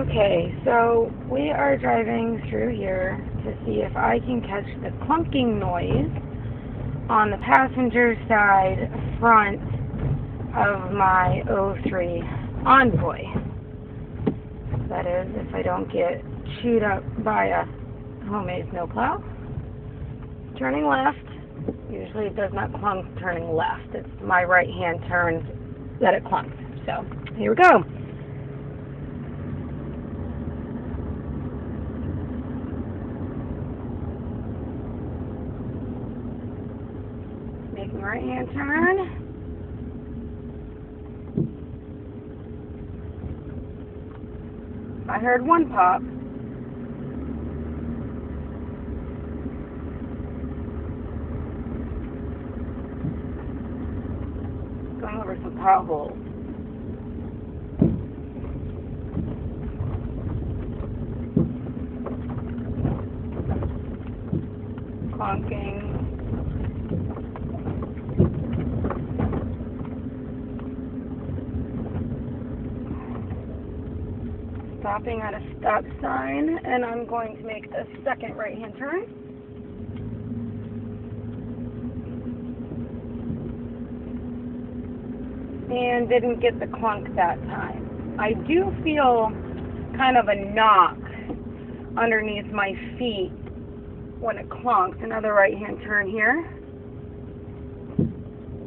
Okay, so we are driving through here to see if I can catch the clunking noise on the passenger side front of my '03 Envoy. That is, if I don't get chewed up by a homemade snowplow. Turning left. Usually it does not clunk turning left. It's my right hand turns that it clunks. So, here we go. Making right hand turn. I heard one pop. Going over some potholes. Clunking. Stopping at a stop sign, and I'm going to make a second right-hand turn. And didn't get the clunk that time. I do feel kind of a knock underneath my feet when it clunks. Another right-hand turn here.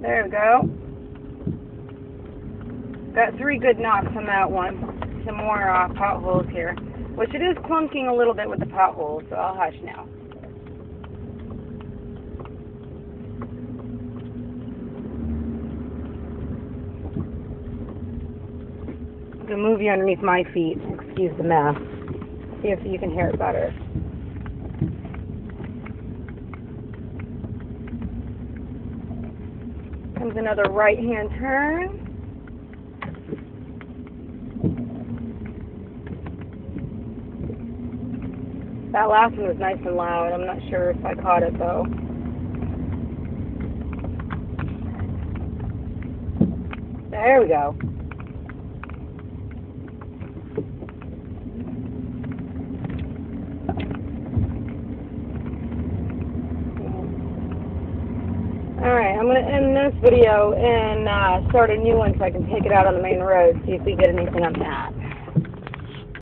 There we go. Got 3 good knocks on that one. Some more potholes here, which it is clunking a little bit with the potholes, so I'll hush now. I'm going to move you underneath my feet. Excuse the mess. See if you can hear it better. Comes another right-hand turn. That last one was nice and loud. I'm not sure if I caught it though. There we go. Alright, I'm going to end this video and start a new one so I can take it out on the main road, see if we get anything on that.